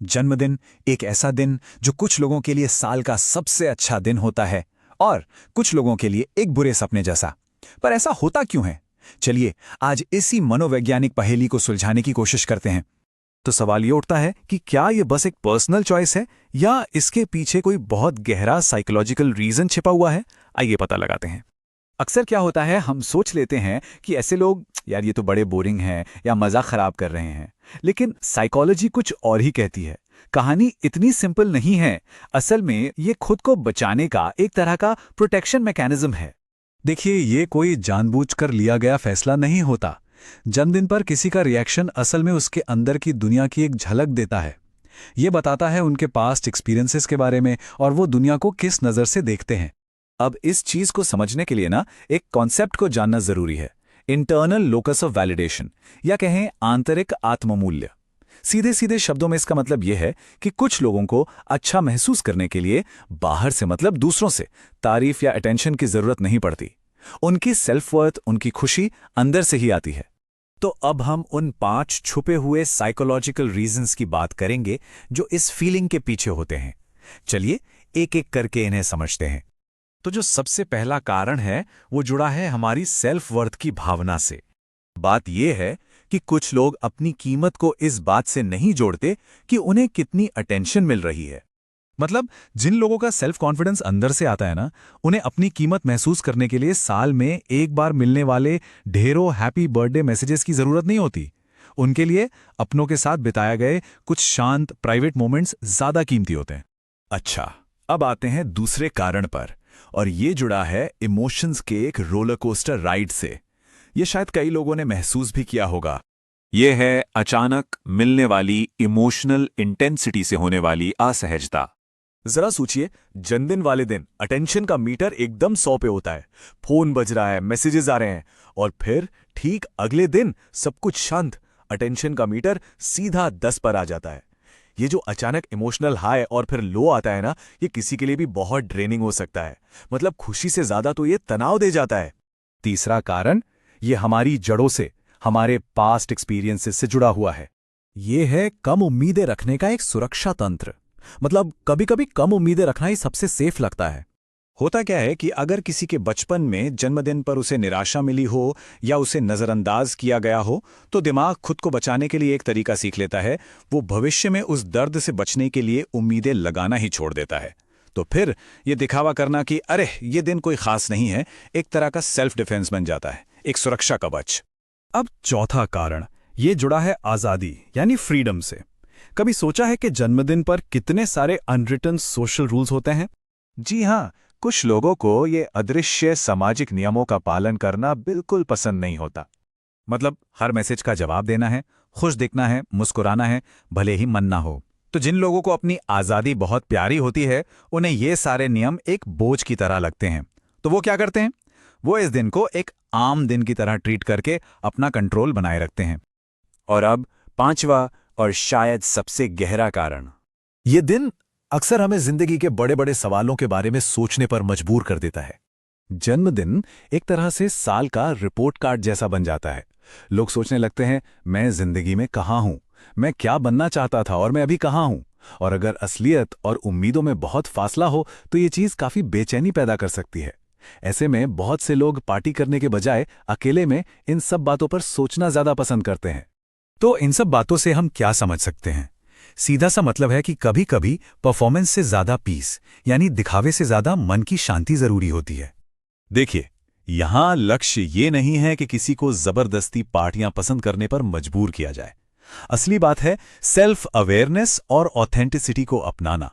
जन्मदिन एक ऐसा दिन जो कुछ लोगों के लिए साल का सबसे अच्छा दिन होता है और कुछ लोगों के लिए एक बुरे सपने जैसा। पर ऐसा होता क्यों है? चलिए आज इसी मनोवैज्ञानिक पहेली को सुलझाने की कोशिश करते हैं। तो सवाल ये उठता है कि क्या ये बस एक पर्सनल चॉइस है या इसके पीछे कोई बहुत गहरा साइकोलॉजिकल रीजन छिपा हुआ है? आइए पता लगाते हैं। अक्सर क्या होता है, हम सोच लेते हैं कि ऐसे लोग यार ये तो बड़े बोरिंग हैं या मजाक खराब कर रहे हैं, लेकिन साइकोलॉजी कुछ और ही कहती है। कहानी इतनी सिंपल नहीं है। असल में ये खुद को बचाने का एक तरह का प्रोटेक्शन मैकेनिज्म है। देखिए, ये कोई जानबूझकर लिया गया फैसला नहीं होता। जन्मदिन पर किसी का रिएक्शन असल में उसके अंदर की दुनिया की एक झलक देता है। ये बताता है उनके पास्ट एक्सपीरियंसेस के बारे में और वो दुनिया को किस नज़र से देखते हैं। अब इस चीज को समझने के लिए एक कॉन्सेप्ट को जानना जरूरी है, इंटरनल लोकस ऑफ वैलिडेशन, या कहें आंतरिक आत्ममूल्य। सीधे सीधे शब्दों में इसका मतलब यह है कि कुछ लोगों को अच्छा महसूस करने के लिए बाहर से, मतलब दूसरों से, तारीफ या अटेंशन की जरूरत नहीं पड़ती। उनकी सेल्फ वर्थ, उनकी खुशी अंदर से ही आती है। तो अब हम उन 5 छुपे हुए साइकोलॉजिकल रीजंस की बात करेंगे जो इस फीलिंग के पीछे होते हैं। चलिए एक एक करके इन्हें समझते हैं। तो जो सबसे पहला कारण है वो जुड़ा है हमारी सेल्फ वर्थ की भावना से। बात यह है कि कुछ लोग अपनी कीमत को इस बात से नहीं जोड़ते कि उन्हें कितनी अटेंशन मिल रही है। मतलब जिन लोगों का सेल्फ कॉन्फिडेंस अंदर से आता है ना, उन्हें अपनी कीमत महसूस करने के लिए साल में एक बार मिलने वाले ढेरों हैप्पी बर्थडे मैसेजेस की जरूरत नहीं होती। उनके लिए अपनों के साथ बिताए गए कुछ शांत प्राइवेट मोमेंट्स ज्यादा कीमती होते हैं। अच्छा, अब आते हैं दूसरे कारण पर, और ये जुड़ा है इमोशंस के एक रोलर कोस्टर राइड से। ये शायद कई लोगों ने महसूस भी किया होगा। ये है अचानक मिलने वाली इमोशनल इंटेंसिटी से होने वाली असहजता। जरा सोचिए, जन्मदिन वाले दिन अटेंशन का मीटर एकदम 100 पे होता है, फोन बज रहा है, मैसेजेस आ रहे हैं, और फिर ठीक अगले दिन सब कुछ शांत, अटेंशन का मीटर सीधा 10 पर आ जाता है। ये जो अचानक इमोशनल हाई और फिर लो आता है ना, ये किसी के लिए भी बहुत ड्रेनिंग हो सकता है। मतलब खुशी से ज्यादा तो ये तनाव दे जाता है। तीसरा कारण, ये हमारी जड़ों से, हमारे पास्ट एक्सपीरियंसेस से जुड़ा हुआ है। ये है कम उम्मीदें रखने का एक सुरक्षा तंत्र। मतलब कभी कभी कम उम्मीदें रखना ही सबसे सेफ लगता है। होता क्या है कि अगर किसी के बचपन में जन्मदिन पर उसे निराशा मिली हो या उसे नज़रअंदाज किया गया हो, तो दिमाग खुद को बचाने के लिए एक तरीका सीख लेता है। वो भविष्य में उस दर्द से बचने के लिए उम्मीदें लगाना ही छोड़ देता है। तो फिर ये दिखावा करना कि अरे ये दिन कोई खास नहीं है, एक तरह का सेल्फ डिफेंस बन जाता है, एक सुरक्षा कवच। अब चौथा कारण, ये जुड़ा है आज़ादी यानी फ्रीडम से। कभी सोचा है कि जन्मदिन पर कितने सारे अनरिटन सोशल रूल्स होते हैं? जी हाँ, कुछ लोगों को ये अदृश्य सामाजिक नियमों का पालन करना बिल्कुल पसंद नहीं होता। मतलब हर मैसेज का जवाब देना है, खुश दिखना है, मुस्कुराना है, भले ही मन ना हो। तो जिन लोगों को अपनी आज़ादी बहुत प्यारी होती है, उन्हें ये सारे नियम एक बोझ की तरह लगते हैं। तो वो क्या करते हैं? वो इस दिन को एक आम दिन की तरह ट्रीट करके अपना कंट्रोल बनाए रखते हैं। और अब पांचवा और शायद सबसे गहरा कारण, ये दिन अक्सर हमें जिंदगी के बड़े बड़े सवालों के बारे में सोचने पर मजबूर कर देता है। जन्मदिन एक तरह से साल का रिपोर्ट कार्ड जैसा बन जाता है। लोग सोचने लगते हैं, मैं जिंदगी में कहाँ हूं, मैं क्या बनना चाहता था और मैं अभी कहाँ हूं। और अगर असलियत और उम्मीदों में बहुत फासला हो तो ये चीज काफी बेचैनी पैदा कर सकती है। ऐसे में बहुत से लोग पार्टी करने के बजाय अकेले में इन सब बातों पर सोचना ज्यादा पसंद करते हैं। तो इन सब बातों से हम क्या समझ सकते हैं? सीधा सा मतलब है कि कभी कभी परफॉर्मेंस से ज्यादा पीस, यानी दिखावे से ज्यादा मन की शांति जरूरी होती है। देखिए, यहां लक्ष्य ये नहीं है कि किसी को जबरदस्ती पार्टियां पसंद करने पर मजबूर किया जाए। असली बात है सेल्फ अवेयरनेस और ऑथेंटिसिटी को अपनाना।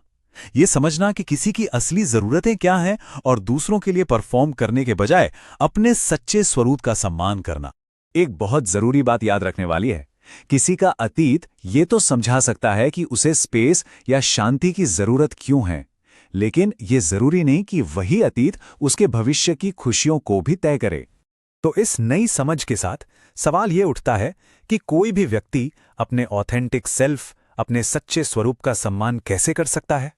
ये समझना कि किसी की असली जरूरतें क्या हैं और दूसरों के लिए परफॉर्म करने के बजाय अपने सच्चे स्वरूप का सम्मान करना। एक बहुत जरूरी बात याद रखने वाली है, किसी का अतीत ये तो समझा सकता है कि उसे स्पेस या शांति की जरूरत क्यों है, लेकिन ये जरूरी नहीं कि वही अतीत उसके भविष्य की खुशियों को भी तय करे। तो इस नई समझ के साथ सवाल ये उठता है कि कोई भी व्यक्ति अपने ऑथेंटिक सेल्फ, अपने सच्चे स्वरूप का सम्मान कैसे कर सकता है?